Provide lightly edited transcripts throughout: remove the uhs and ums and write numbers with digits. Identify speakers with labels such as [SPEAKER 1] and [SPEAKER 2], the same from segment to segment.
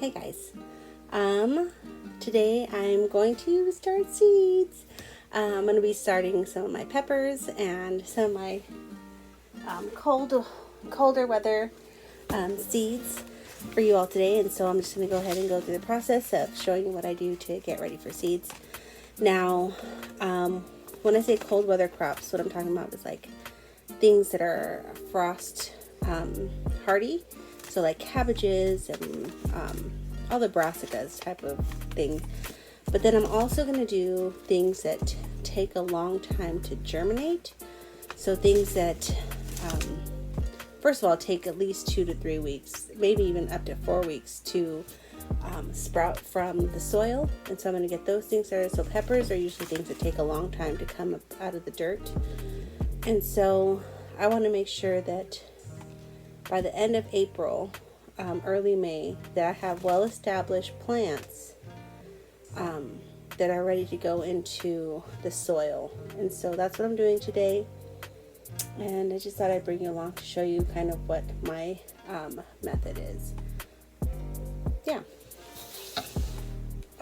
[SPEAKER 1] Hey guys, today I'm going to start seeds. I'm going to be starting some of my peppers and some of my colder weather seeds for you all today. And so I'm just going to go ahead and go through the process of showing you what I do to get ready for seeds. Now, when I say cold weather crops, what I'm talking about is like things that are frost hardy. So like cabbages and all the brassicas type of thing. But then I'm also going to do things that take a long time to germinate. So things that, first of all, take at least 2 to 3 weeks, maybe even up to 4 weeks to sprout from the soil. And so I'm going to get those things started. So peppers are usually things that take a long time to come up out of the dirt. And so I want to make sure that by the end of April, early May, that I have well-established plants that are ready to go into the soil. And so that's what I'm doing today. And I just thought I'd bring you along to show you kind of what my method is. Yeah.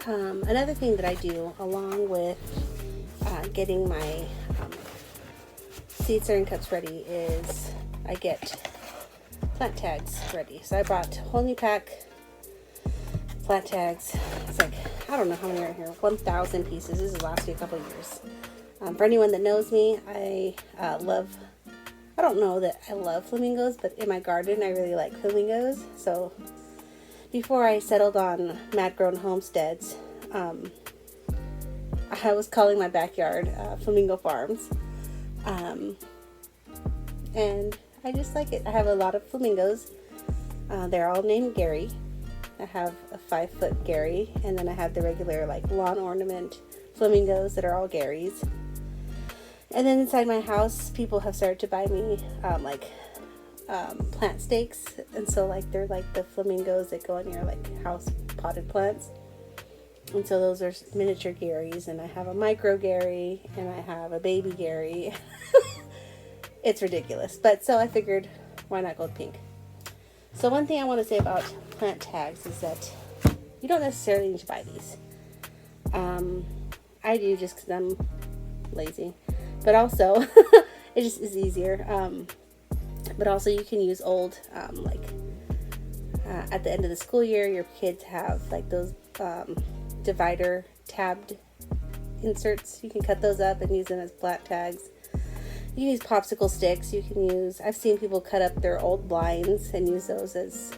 [SPEAKER 1] Another thing that I do along with getting my seed starting cups ready is I get plant tags ready. So I bought a whole new pack plant tags. It's like, I don't know how many are here, 1,000 pieces. This is last me a couple of years. For anyone that knows me, I don't know that I love flamingos, but in my garden I really like flamingos. So before I settled on Mad Grown Homesteads, I was calling my backyard Flamingo Farms. And I just like it. I have a lot of flamingos. They're all named Gary. I have a 5-foot Gary, and then I have the regular like lawn ornament flamingos that are all Garys. And then inside my house, people have started to buy me plant stakes, and so like they're like the flamingos that go on your like house potted plants. And so those are miniature Garys, and I have a micro Gary, and I have a baby Gary. It's ridiculous, but so I figured, why not go with pink? So one thing I want to say about plant tags is that you don't necessarily need to buy these. I do just because I'm lazy, but also it just is easier. But also you can use old, at the end of the school year, your kids have like those divider tabbed inserts. You can cut those up and use them as plant tags. You can use popsicle sticks. You can use, I've seen people cut up their old blinds and use those as,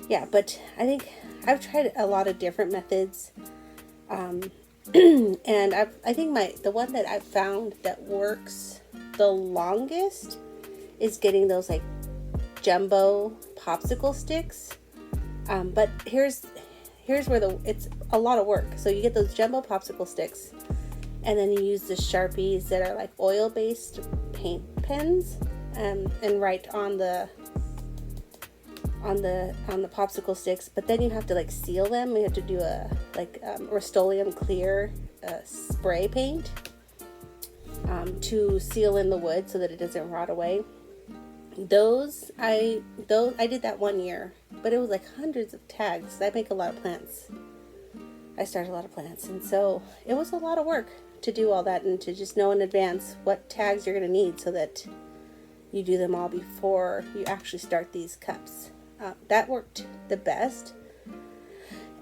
[SPEAKER 1] yeah, but I think I've tried a lot of different methods. And I think the one that I've found that works the longest is getting those like jumbo popsicle sticks. But here's where it's a lot of work. So you get those jumbo popsicle sticks, and then you use the Sharpies that are like oil-based paint pens, and write on the popsicle sticks. But then you have to like seal them. You have to do a Rust-Oleum clear spray paint to seal in the wood so that it doesn't rot away. I did that 1 year, but it was like hundreds of tags. I make a lot of plants. I started a lot of plants, and so it was a lot of work to do all that and to just know in advance what tags you're going to need so that you do them all before you actually start these cups. That worked the best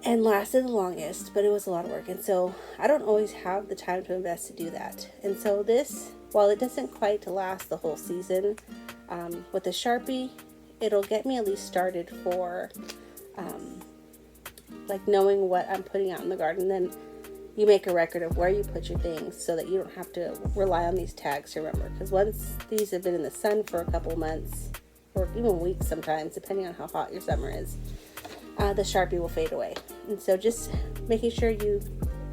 [SPEAKER 1] and lasted the longest, but it was a lot of work, and so I don't always have the time to invest to do that. And so this, while it doesn't quite last the whole season, with a Sharpie, it'll get me at least started for like knowing what I'm putting out in the garden. Then you make a record of where you put your things so that you don't have to rely on these tags to remember. Because once these have been in the sun for a couple months, or even weeks sometimes, depending on how hot your summer is, the Sharpie will fade away. And so just making sure you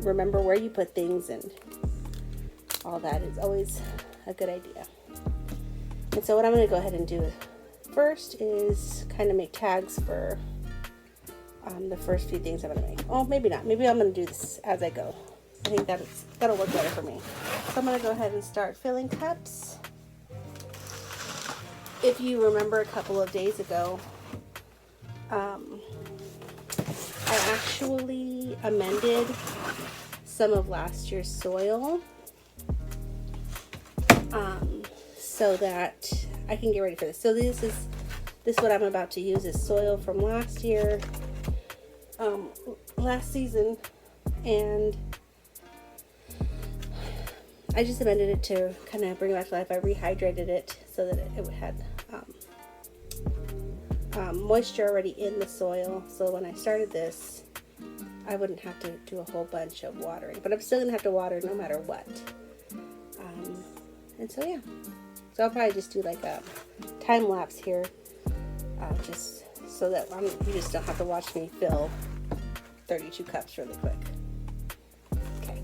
[SPEAKER 1] remember where you put things and all that is always a good idea. And so what I'm going to go ahead and do first is kind of make tags for the first few things I'm going to make. Oh, maybe not. Maybe I'm going to do this as I go. I think that'll work better for me. So I'm going to go ahead and start filling cups. If you remember a couple of days ago, actually amended some of last year's soil so that I can get ready for this. So this what I'm about to use is soil from last year, last season, and I just amended it to kind of bring it back to life. I rehydrated it so that it had moisture already in the soil, so when I started this I wouldn't have to do a whole bunch of watering, but I'm still gonna have to water no matter what. And so yeah, so I'll probably just do like a time lapse here, just so that you just don't have to watch me fill 32 cups really quick. Okay.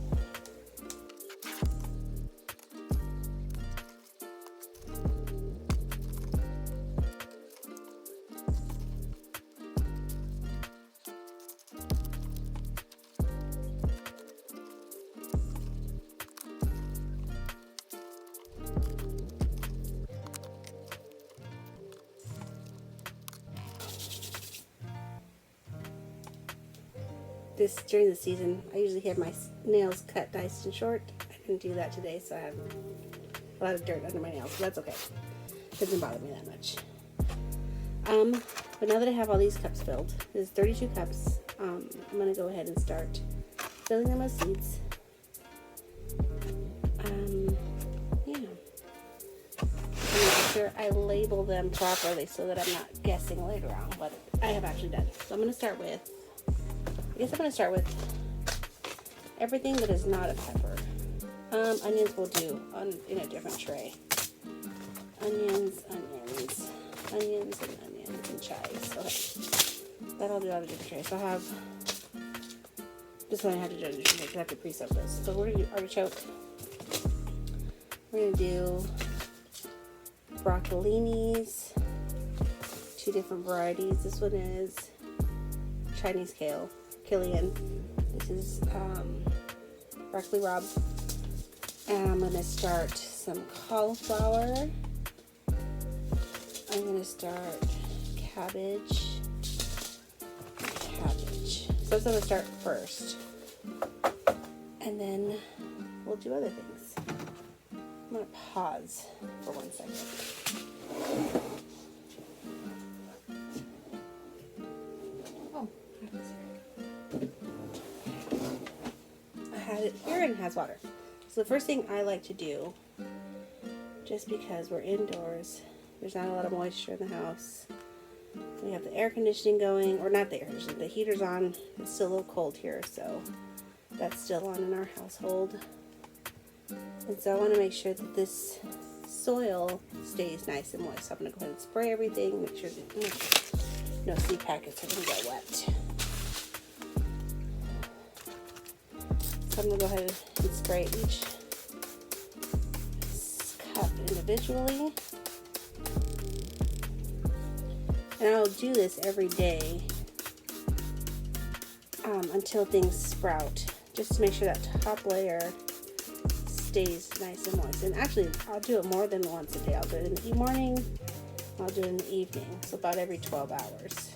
[SPEAKER 1] During the season, I usually have my nails cut nice and short. I didn't do that today, so I have a lot of dirt under my nails, but that's okay. It doesn't bother me that much. But now that I have all these cups filled, there's 32 cups, I'm going to go ahead and start filling them with seeds. Yeah. I'm making sure I label them properly so that I'm not guessing later on what I have actually done. So I'm going to start with everything that is not a pepper. Onions we'll do in a different tray. Onions, and chives. Okay. That I'll do out of a different tray. So I'll have this one I have to do in a different tray because I have to pre-soak those. So we're going to do artichoke. We're going to do broccolinis. 2 different varieties. This one is Chinese kale. Killian. This is broccoli rabe. And I'm going to start some cauliflower. I'm going to start cabbage. So that's going to start first. And then we'll do other things. I'm going to pause for 1 second. It here and it has water. So the first thing I like to do, just because we're indoors, there's not a lot of moisture in the house. We have the air conditioning going, or not the air conditioning, the heater's on. It's still a little cold here, so that's still on in our household. And so I want to make sure that this soil stays nice and moist. So I'm going to go ahead and spray everything, make sure that no seed packets are going to get wet. So I'm going to go ahead and spray each cup individually. And I'll do this every day until things sprout, just to make sure that top layer stays nice and moist. And actually, I'll do it more than once a day. I'll do it in the morning, I'll do it in the evening, so about every 12 hours.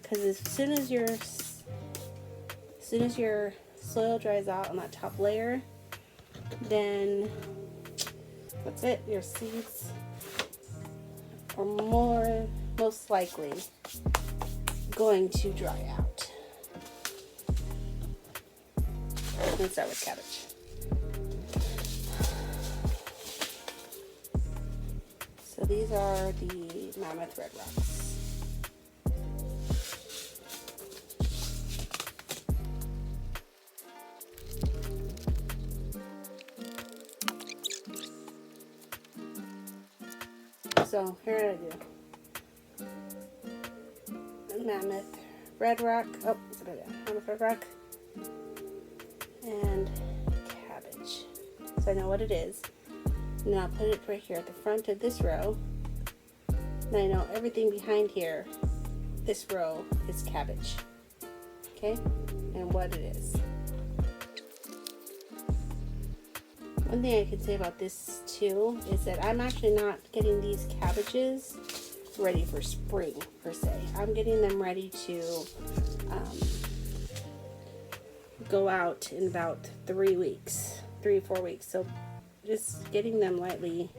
[SPEAKER 1] Because as soon as your soil dries out on that top layer, then that's it. Your seeds are most likely going to dry out. I'm going to start with cabbage. So these are the Mammoth Red Rocks. So here I do Mammoth Red Rock, Mammoth Red Rock, and cabbage. So I know what it is. And then I'll put it right here at the front of this row. And I know everything behind here, this row, is cabbage. Okay? And what it is. One thing I can say about this too is that I'm actually not getting these cabbages ready for spring per se. I'm getting them ready to go out in about 3 weeks, 3 or 4 weeks. So just getting them lightly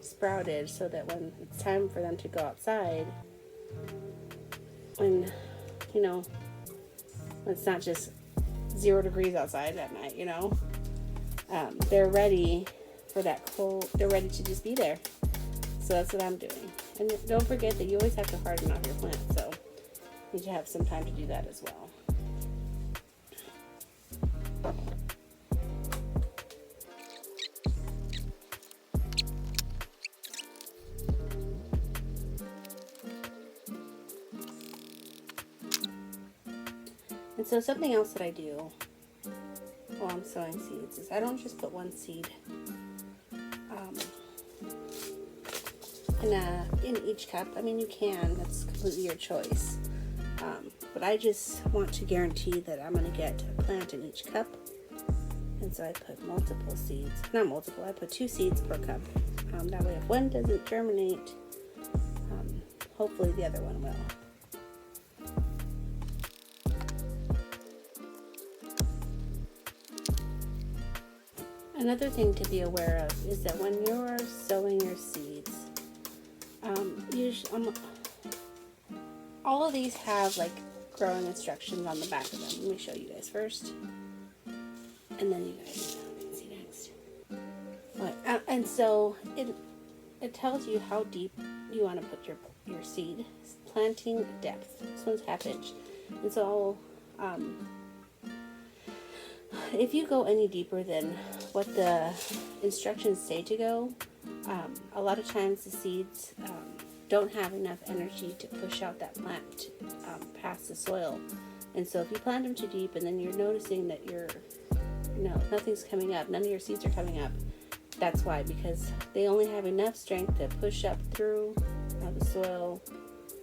[SPEAKER 1] sprouted so that when it's time for them to go outside, when when it's not just 0 degrees outside at night, they're ready for that cold. They're ready to just be there. So that's what I'm doing. And don't forget that you always have to harden off your plant, so you need to have some time to do that as well. And so something else that I do while I'm sowing seeds is I don't just put one seed in each cup. I mean, you can, that's completely your choice. But I just want to guarantee that I'm going to get a plant in each cup. And so I put multiple seeds. Not multiple, I put 2 seeds per cup. That way if one doesn't germinate, hopefully the other one will. Another thing to be aware of is that when you're sowing your seeds, usually, all of these have like growing instructions on the back of them. Let me show you guys first, and then you guys can see next. And so it tells you how deep you want to put your seed. Planting depth. This one's 1/2 inch, and so if you go any deeper than what the instructions say to go, a lot of times the seeds don't have enough energy to push out that plant past the soil. And so if you plant them too deep and then you're noticing that nothing's coming up, none of your seeds are coming up, that's why, because they only have enough strength to push up through the soil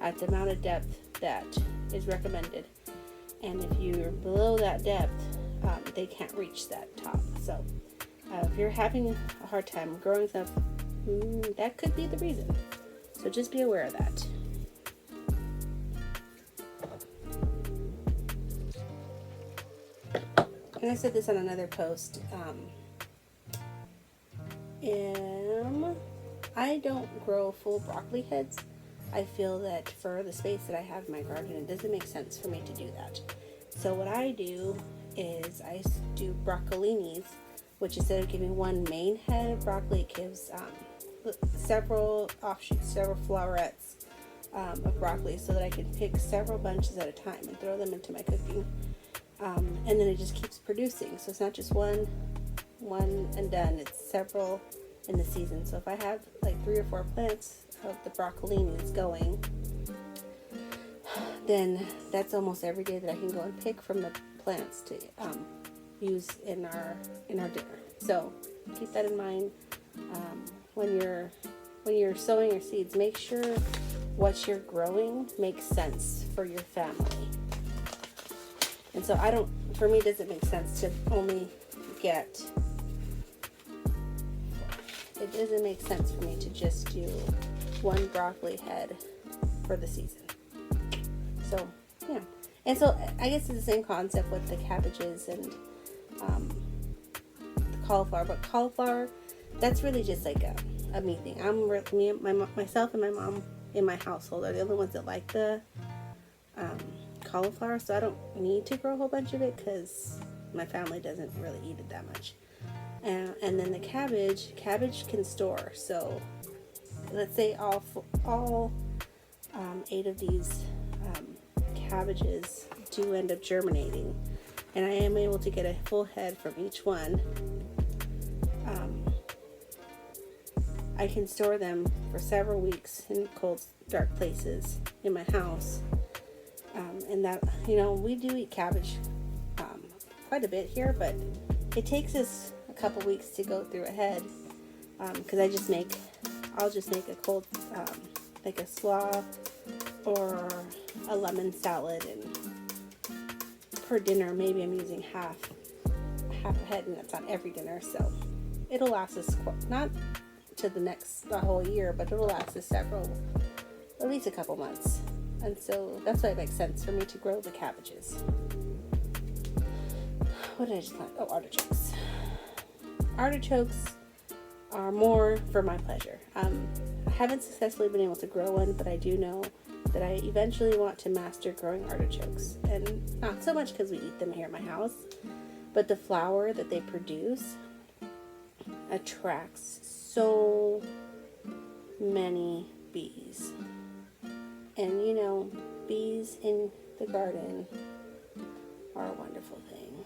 [SPEAKER 1] at the amount of depth that is recommended. And if you're below that depth, they can't reach that top. So if you're having a hard time growing stuff, that could be the reason. So just be aware of that. And I said this on another post. I don't grow full broccoli heads. I feel that for the space that I have in my garden, it doesn't make sense for me to do that. So what I do is I do broccolinis, which instead of giving one main head of broccoli, it gives several offshoots, several flowerets of broccoli, so that I can pick several bunches at a time and throw them into my cooking. And then it just keeps producing. So it's not just one and done. It's several in the season. So if I have like 3 or 4 plants of the broccolinis going, then that's almost every day that I can go and pick from the plants to use in our dinner. So keep that in mind when you're sowing your seeds. Make sure what you're growing makes sense for your family. And so for me, it doesn't make sense to only get. It doesn't make sense for me to just do one broccoli head for the season. So yeah. And so I guess it's the same concept with the cabbages and the cauliflower. But cauliflower, that's really just like a me thing. Myself and my mom in my household are the only ones that like the cauliflower. So I don't need to grow a whole bunch of it because my family doesn't really eat it that much. And then the cabbage can store. So let's say all 8 of these cabbages do end up germinating, and I am able to get a full head from each one. I can store them for several weeks in cold, dark places in my house. And that, we do eat cabbage quite a bit here, but it takes us a couple weeks to go through a head, because I'll just make a cold, like a slaw or a lemon salad, and per dinner maybe I'm using half a head, and that's on every dinner, so it'll last us not to the whole year, but it'll last us at least a couple months. And so that's why it makes sense for me to grow the cabbages. What did I just plant? Oh, artichokes. Artichokes are more for my pleasure. I haven't successfully been able to grow one, but I do know that I eventually want to master growing artichokes. And not so much because we eat them here at my house, but the flower that they produce attracts so many bees. And you know, bees in the garden are a wonderful thing.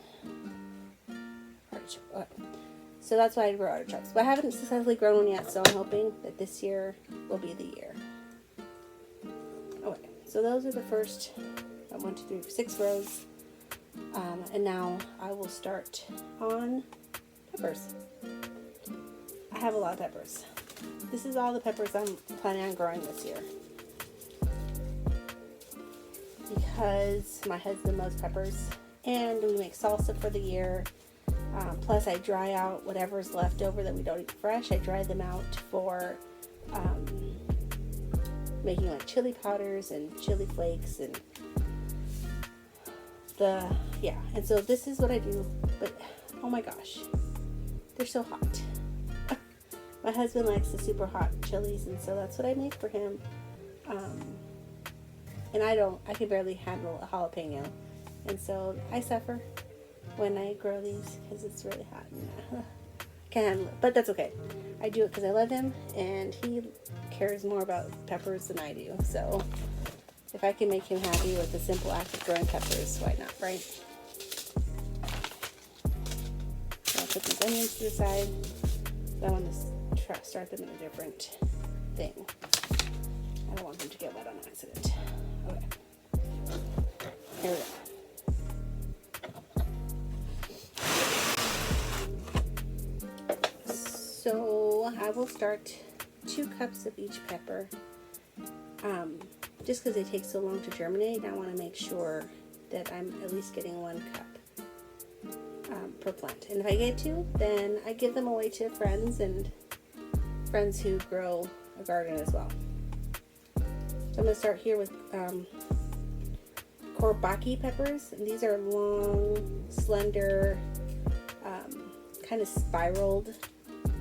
[SPEAKER 1] Artichoke. Okay. So that's why I grow artichokes. But I haven't successfully grown one yet, so I'm hoping that this year will be the year. Okay, so those are the first 6 rows. And now I will start on peppers. I have a lot of peppers. This is all the peppers I'm planning on growing this year. Because my husband loves peppers and we make salsa for the year. Plus I dry out whatever's left over that we don't eat fresh. I dry them out for making like chili powders and chili flakes and and so this is what I do. But oh my gosh, they're so hot. My husband likes the super hot chilies, and so that's what I make for him. And I can barely handle a jalapeno. And so I suffer when I grow these because it's really hot. And can't handle it. But that's okay. I do it because I love him and he cares more about peppers than I do. So if I can make him happy with the simple act of growing peppers, why not, right? So I'll put these onions to the side. I want to start them in a different thing. I don't want them to get wet on accident. Okay. Here we go. So I will start 2 cups of each pepper. Just because they take so long to germinate, I want to make sure that I'm at least getting 1 cup per plant. And if I get 2, then I give them away to friends and friends who grow a garden as well. So I'm going to start here with courbaki peppers. And these are long, slender, kind of spiraled.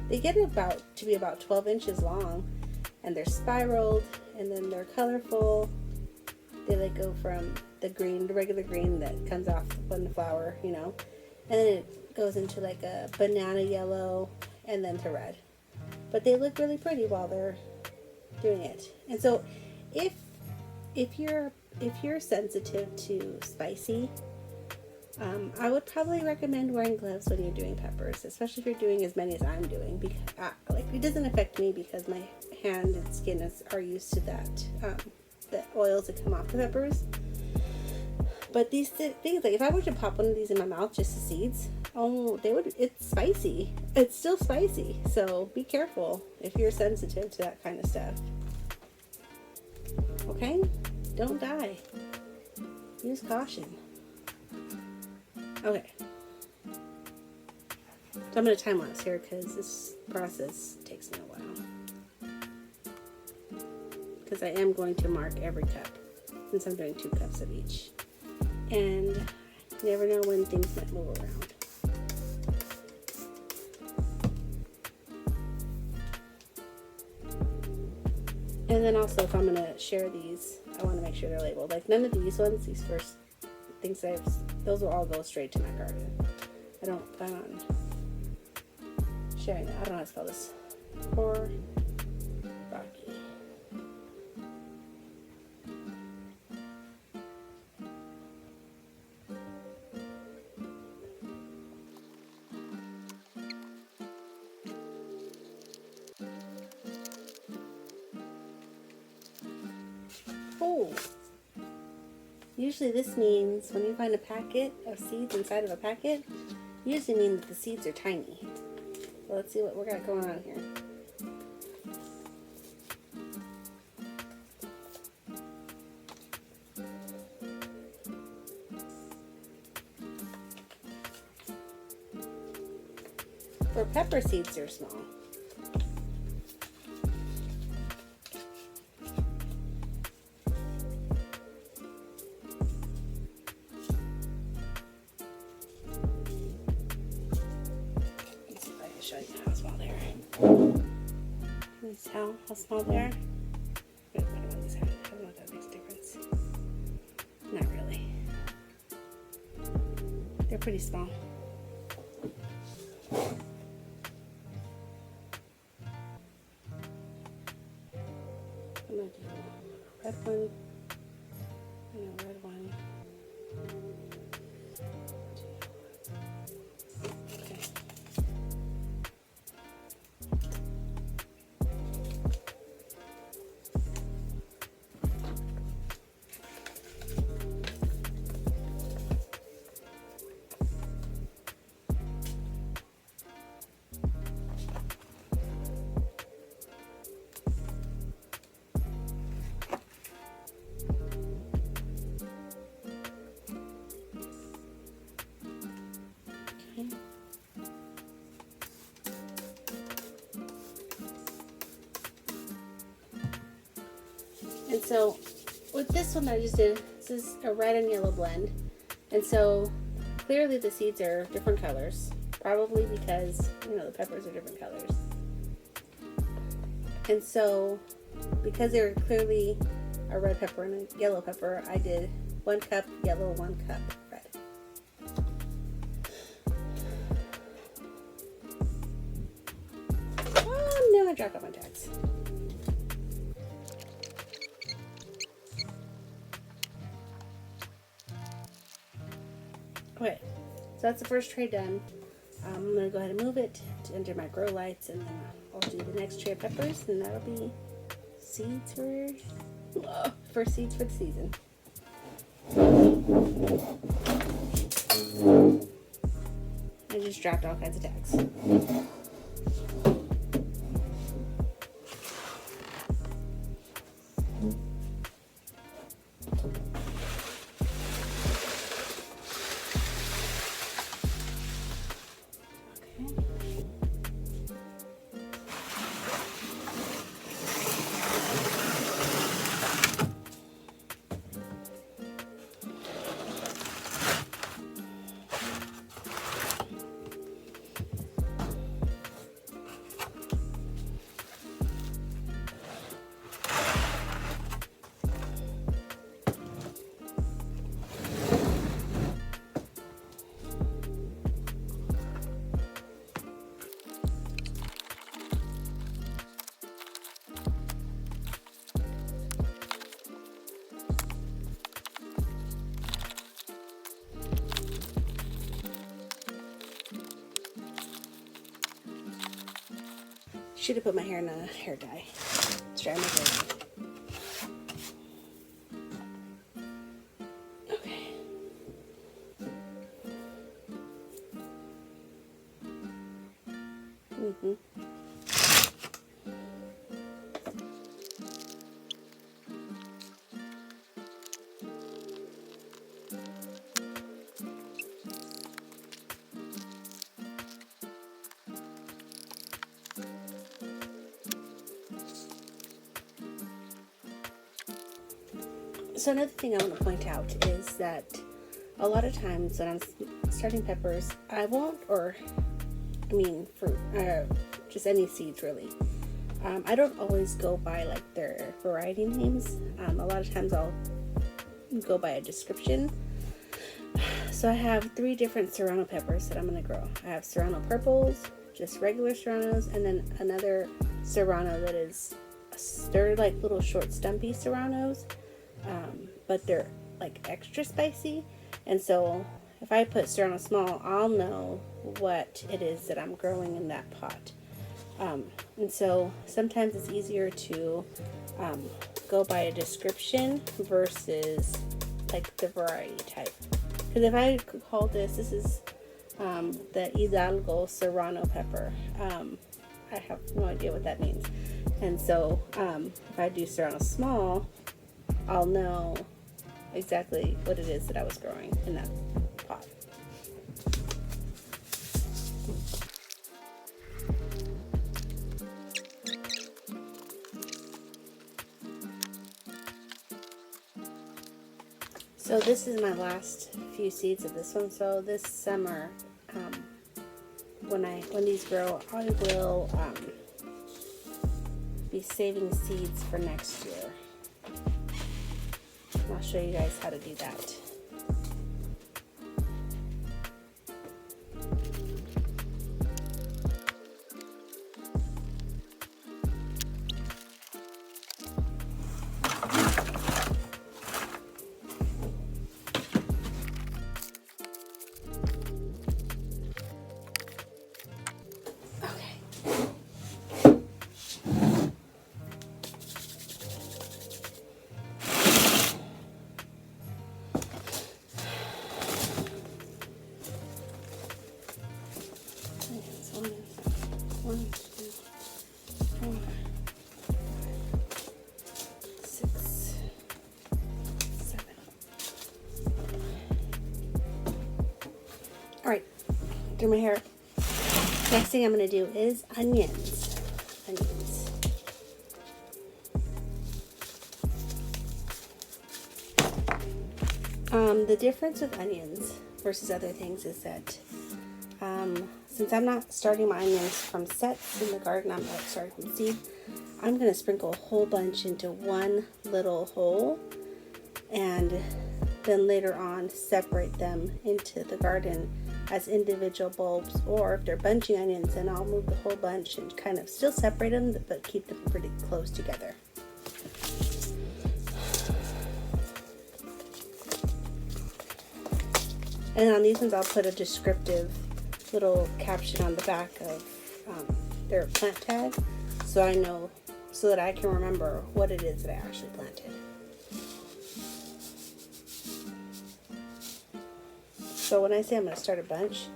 [SPEAKER 1] They get to be about 12 inches long, and they're spiraled, and then they're colorful. They like go from the regular green that comes off when the flower, and then it goes into like a banana yellow and then to red. But they look really pretty while they're doing it. And so if you're sensitive to spicy, I would probably recommend wearing gloves when you're doing peppers, especially if you're doing as many as I'm doing. Because it doesn't affect me because my hand and skin are used to that, the oils that come off the peppers. But these things, like if I were to pop one of these in my mouth, just the seeds, it's spicy. It's still spicy. So be careful if you're sensitive to that kind of stuff. Okay? Don't die. Use caution. Okay. So I'm going to time lapse here because this process takes me a while. Because I am going to mark every cup since I'm doing 2 cups of each. And you never know when things might move around. And then also if I'm going to share these, I want to make sure they're labeled. Like none of these ones, these first things those will all go straight to my garden. I don't plan on sharing that. I don't know how to spell this. Courbaki. Oh, usually this means when you find a packet of seeds inside of a packet, usually means that the seeds are tiny. So let's see what we got going on here. For pepper seeds, they're small. Notice how small they are? I'm gonna put them on this side. I don't know if that makes a difference. Not really. They're pretty small. I'm gonna do a red one and a red one. Okay. And so with this one I just did, this is a red and yellow blend. And so clearly the seeds are different colors, probably because, you know, the peppers are different colors. And so because they were clearly a red pepper and a yellow pepper, I did 1 cup yellow, 1 cup red. Oh no, I dropped all my tags. Okay, so that's the first tray done. I'm going to go ahead and move it into my grow lights, and then I'll do the next tray of peppers, and that'll be seeds for seeds for the season. I just dropped all kinds of tags. Should have put my hair in a hair dye. Let's try my hair. Okay. So another thing I want to point out is that a lot of times when I'm starting peppers, I won't, or I mean fruit, just any seeds really. I don't always go by like their variety names. A lot of times I'll go by a description. So I have 3 different serrano peppers that I'm going to grow. I have serrano purples, just regular serranos, and then another serrano that is, they're like little short stumpy serranos. But they're like extra spicy, and so if I put serrano small, I'll know what it is that I'm growing in that pot. And so sometimes it's easier to go by a description versus like the variety type. Because if I call this is the Hidalgo serrano pepper, I have no idea what that means. And so if I do serrano small, I'll know exactly what it is that I was growing in that pot. So this is my last few seeds of this one. So this summer, when these grow, I will be saving seeds for next year. I'll show you guys how to do that. One, two, 4, 5, 6, 7. All right, do my hair. Next thing I'm going to do is onions. The difference with onions versus other things is that since I'm not starting my onions from sets in the garden, I'm not starting from seed, I'm going to sprinkle a whole bunch into one little hole and then later on separate them into the garden as individual bulbs, or if they're bunching onions, then I'll move the whole bunch and kind of still separate them but keep them pretty close together. And on these ones I'll put a descriptive little caption on the back of their plant tag, so I know, so that I can remember what it is that I actually planted. So when I say I'm going to start a bunch,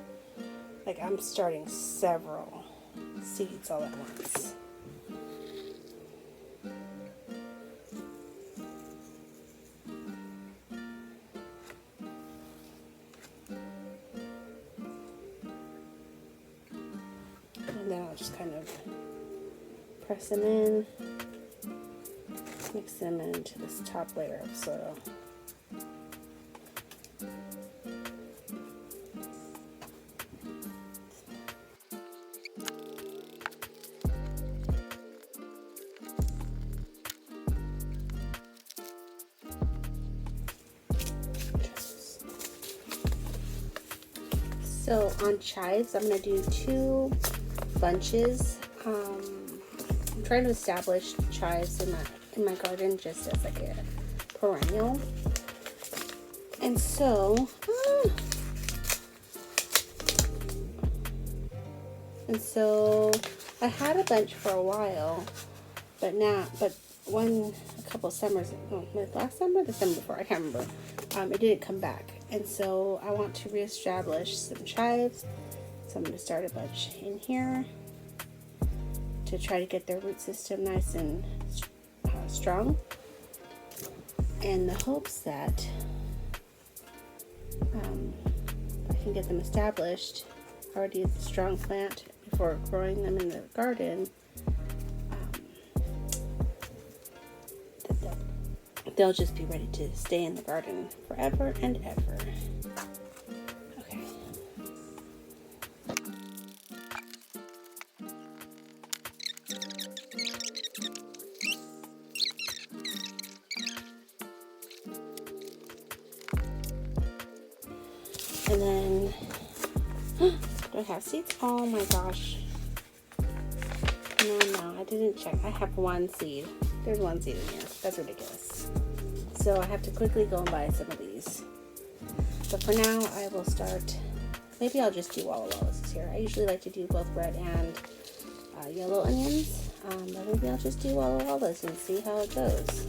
[SPEAKER 1] like I'm starting several seeds all at once. And then I'll just kind of press them in, mix them into this top layer of soil. So on chives, I'm going to do 2 bunches. I'm trying to establish chives in my garden just as like a perennial. And so, I had a bunch for a while, but a couple summers, last summer, the summer before, I can't remember, it didn't come back. And so I want to reestablish some chives. So I'm going to start a bunch in here to try to get their root system nice and strong, in the hopes that I can get them established already as a strong plant before growing them in the garden. They'll just be ready to stay in the garden forever and ever. Okay. And then, do I have seeds? Oh my gosh. No, I didn't check. I have 1 seed. There's 1 seed in here. That's ridiculous. So I have to quickly go and buy some of these. But for now, I will start. Maybe I'll just do Walla Wallas here. I usually like to do both red and yellow onions. But maybe I'll just do Walla Wallas and see how it goes.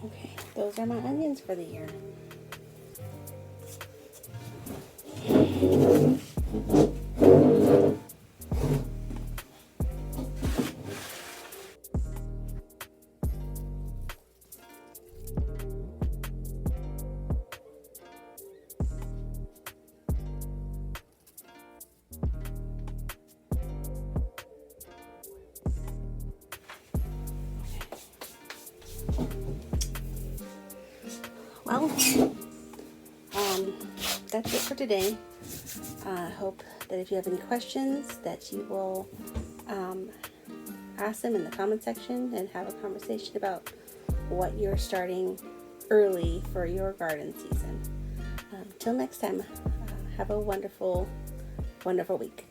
[SPEAKER 1] Okay, those are my onions for the year. well, that's it for today. I hope that if you have any questions that you will ask them in the comment section and have a conversation about what you're starting early for your garden season. Till next time, have a wonderful, wonderful week.